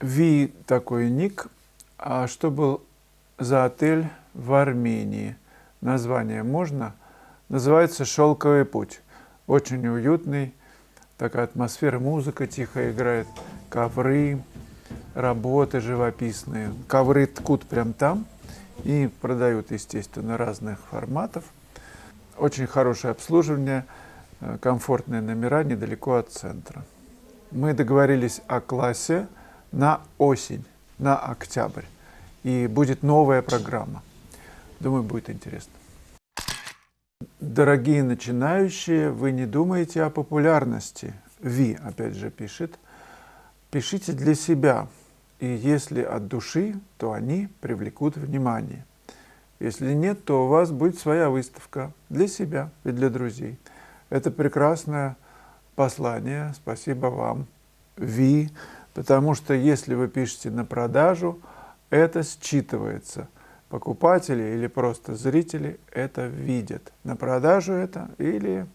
Ви такой ник. А что был за отель в Армении? Название можно? Называется «Шелковый путь». Очень уютный, такая атмосфера, музыка тихо играет, ковры, работы живописные. Ковры ткут прям там и продают, естественно, разных форматов. Очень хорошее обслуживание, комфортные номера недалеко от центра. Мы договорились о классе на осень, на октябрь. И будет новая программа. Думаю, будет интересно. Дорогие начинающие, вы не думаете о популярности. Ви, опять же, пишет. Пишите для себя. И если от души, то они привлекут внимание. Если нет, то у вас будет своя выставка для себя и для друзей. Это прекрасное послание. Спасибо вам, Ви. Потому что если вы пишете на продажу, это считывается. Покупатели или просто зрители это видят. На продажу это или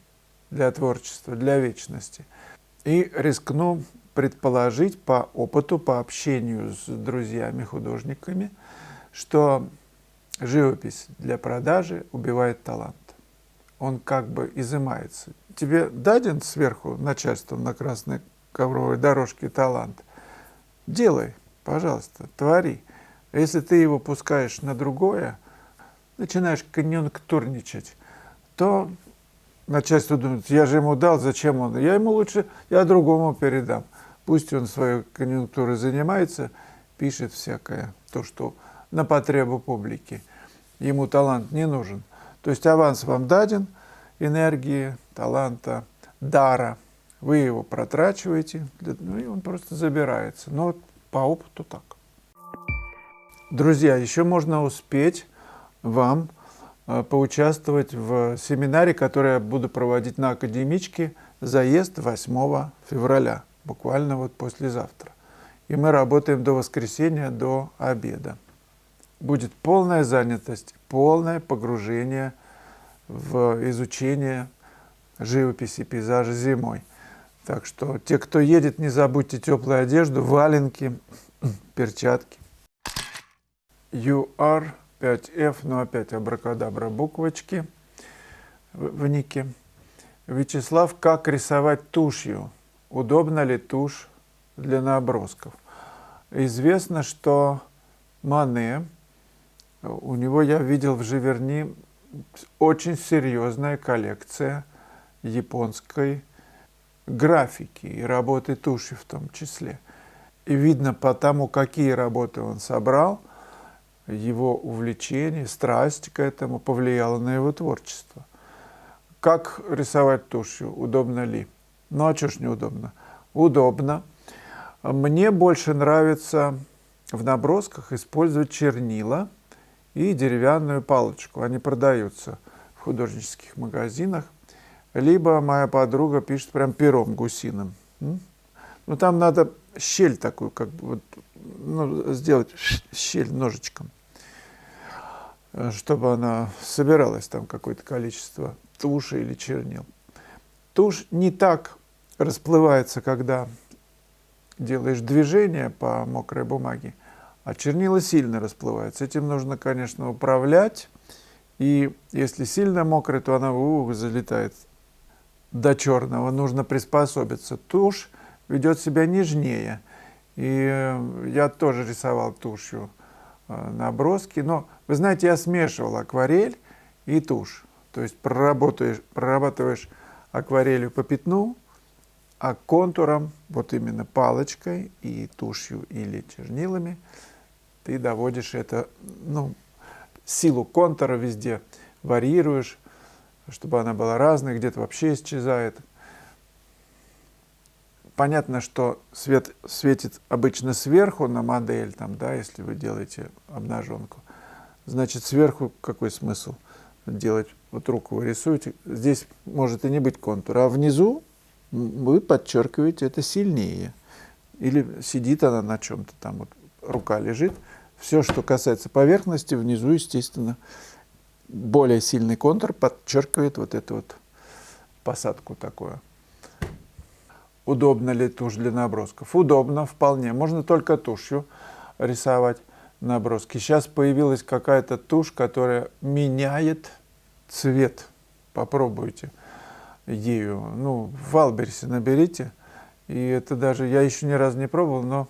для творчества, для вечности. И рискну предположить по опыту, по общению с друзьями-художниками, что живопись для продажи убивает талант. Он как бы изымается. Тебе даден сверху начальством на красной ковровой дорожке талант? Делай, пожалуйста, твори. А если ты его пускаешь на другое, начинаешь конъюнктурничать, то начальство думает, я же ему дал, зачем он? Я другому передам. Пусть он своей конъюнктурой занимается, пишет всякое, то, что на потребу публики. Ему талант не нужен. То есть аванс вам даден, энергии, таланта, дара. Вы его протрачиваете, и он просто забирается. Но вот по опыту так. Друзья, еще можно успеть вам поучаствовать в семинаре, который я буду проводить на Академичке, заезд 8 февраля, буквально вот послезавтра. И мы работаем до воскресенья, до обеда. Будет полная занятость, полное погружение в изучение живописи, пейзажа зимой. Так что те, кто едет, не забудьте теплую одежду, валенки, перчатки. UR 5F, но опять абракадабра буквочки в нике. Вячеслав, как рисовать тушью? Удобна ли тушь для набросков? Известно, что Мане, у него я видел в Живерни очень серьезная коллекция японской графики и работы туши в том числе. И видно по тому, какие работы он собрал, его увлечение, страсть к этому повлияло на его творчество. Как рисовать тушью? Удобно ли? Ну а что ж неудобно? Удобно. Мне больше нравится в набросках использовать чернила и деревянную палочку. Они продаются в художнических магазинах. Либо моя подруга пишет прям пером гусиным. Ну там надо щель такую, как бы, вот, сделать щель ножичком, чтобы она собиралась там какое-то количество туши или чернил. Тушь не так расплывается, когда делаешь движение по мокрой бумаге, а чернила сильно расплываются. Этим нужно, конечно, управлять. И если сильно мокрый, то она залетает до черного. Нужно приспособиться. Тушь ведет себя нежнее. И я тоже рисовал тушью наброски. Но, вы знаете, я смешивал акварель и тушь. То есть прорабатываешь акварелью по пятну, а контуром, вот именно палочкой и тушью или чернилами, ты доводишь это, силу контура везде варьируешь, чтобы она была разной, где-то вообще исчезает. Понятно, что свет светит обычно сверху на модель, там, да, если вы делаете обнаженку. Значит, сверху какой смысл делать? Вот руку вы рисуете, здесь может и не быть контура, а внизу вы подчеркиваете это сильнее. Или сидит она на чем-то, там вот рука лежит. Все, что касается поверхности, внизу, естественно, более сильный контур подчеркивает вот эту вот посадку такую. Удобно ли тушь для набросков? Удобно, вполне. Можно только тушью рисовать наброски. Сейчас появилась какая-то тушь, которая меняет цвет. Попробуйте ею. Ну, в Валберсе наберите. И это даже я еще ни разу не пробовал, но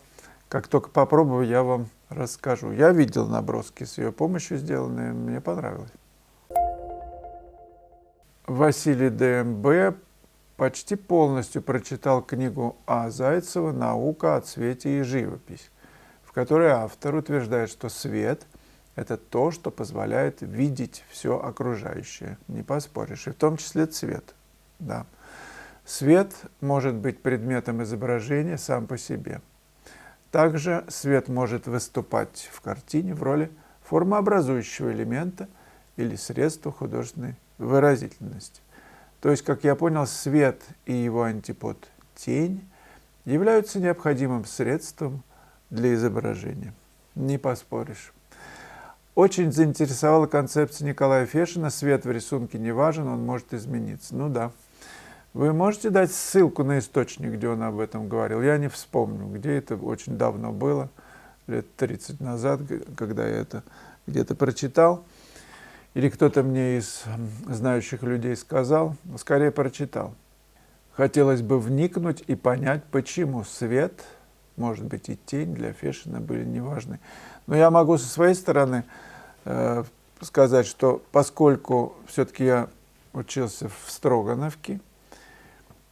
как только попробую, я вам расскажу. Я видел наброски с ее помощью сделанные, мне понравилось. Василий ДМБ почти полностью прочитал книгу А. Зайцева «Наука о цвете и живопись», в которой автор утверждает, что свет – это то, что позволяет видеть все окружающее. Не поспоришь, и в том числе цвет. Да. Свет может быть предметом изображения сам по себе. Также свет может выступать в картине в роли формообразующего элемента или средства художественной выразительности. То есть, как я понял, свет и его антипод тень являются необходимым средством для изображения. Не поспоришь. Очень заинтересовала концепция Николая Фешина «Свет в рисунке не важен, он может измениться». Ну да. Вы можете дать ссылку на источник, где он об этом говорил? Я не вспомню, где это очень давно было, лет 30 назад, когда я это где-то прочитал. Или кто-то мне из знающих людей сказал, скорее прочитал. Хотелось бы вникнуть и понять, почему свет, может быть, и тень для Фешина были неважны. Но я могу со своей стороны сказать, что поскольку все-таки я учился в Строгановке,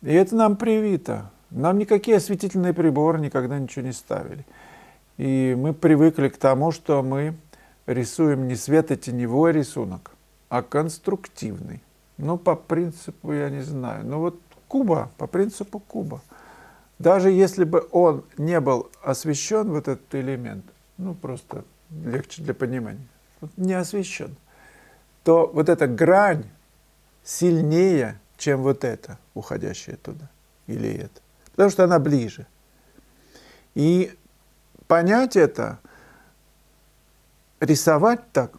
и это нам привито, нам никакие осветительные приборы никогда ничего не ставили. И мы привыкли к тому, что мы рисуем не светотеневой рисунок, а конструктивный. Ну, по принципу, я не знаю, ну вот куба, по принципу куба. Даже если бы он не был освещен, вот этот элемент, ну, просто легче для понимания, вот не освещен, то вот эта грань сильнее, чем вот эта, уходящая туда, или это. Потому что она ближе. И понять это, рисовать так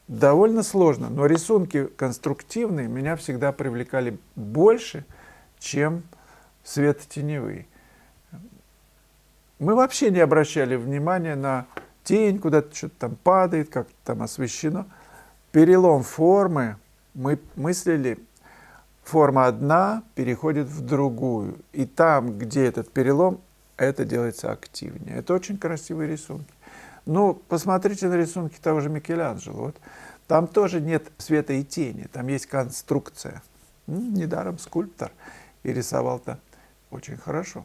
довольно сложно, но рисунки конструктивные меня всегда привлекали больше, чем светотеневые. Мы вообще не обращали внимания на тень, куда-то что-то там падает, как-то там освещено. Перелом формы, мы мыслили, форма одна переходит в другую. И там, где этот перелом, это делается активнее. Это очень красивые рисунки. Ну, посмотрите на рисунки того же Микеланджело. Вот. Там тоже нет света и тени, там есть конструкция. Недаром скульптор и рисовал-то очень хорошо.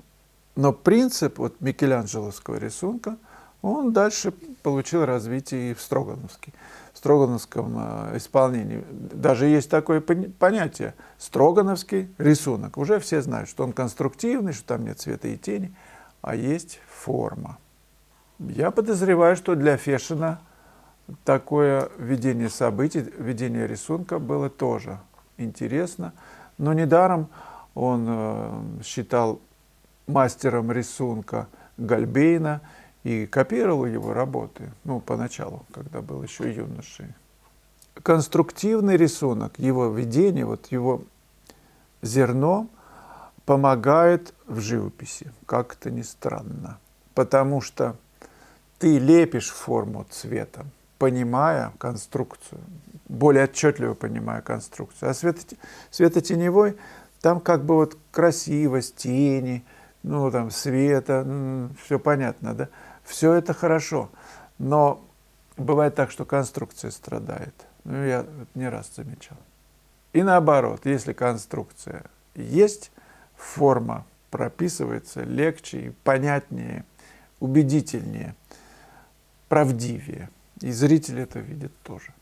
Но принцип вот микеланджеловского рисунка, он дальше получил развитие и в Строгановском исполнении. Даже есть такое понятие – строгановский рисунок. Уже все знают, что он конструктивный, что там нет цвета и тени, а есть форма. Я подозреваю, что для Фешина такое ведение событий, ведение рисунка было тоже интересно. Но недаром он считал мастером рисунка Гольбейна и копировал его работы, ну, поначалу, когда был еще юношей. Конструктивный рисунок, его ведение, вот его зерно помогает в живописи, как это ни странно, потому что ты лепишь форму цветом, понимая конструкцию, более отчетливо понимая конструкцию. А светотеневой, там как бы вот красивость, тени, ну там света, все понятно, да? Все это хорошо, но бывает так, что конструкция страдает. Ну, я не раз замечал. И наоборот, если конструкция есть, форма прописывается легче и понятнее, убедительнее, правдивее. И зритель это видит тоже.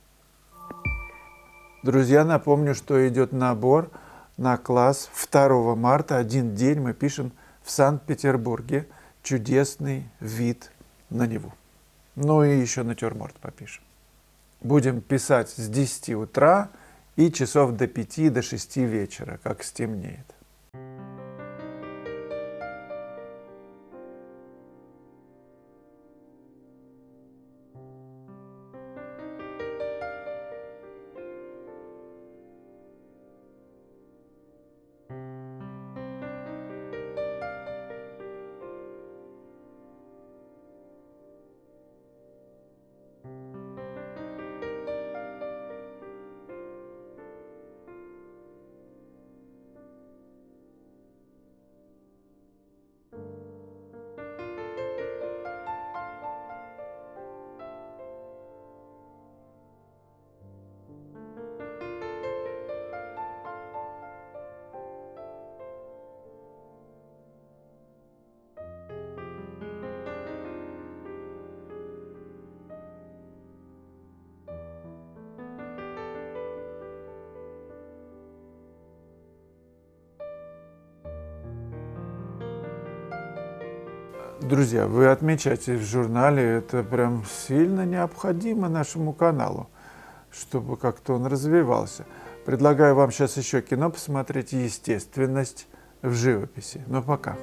Друзья, напомню, что идет набор на класс 2 марта, один день мы пишем в Санкт-Петербурге. Чудесный вид на Неву. Ну и еще натюрморт попишем. Будем писать с 10 утра и часов до 5, до 6 вечера, как стемнеет. Друзья, вы отмечайте в журнале, это прям сильно необходимо нашему каналу, чтобы как-то он развивался. Предлагаю вам сейчас еще кино посмотреть «Естественность в живописи». Ну, пока.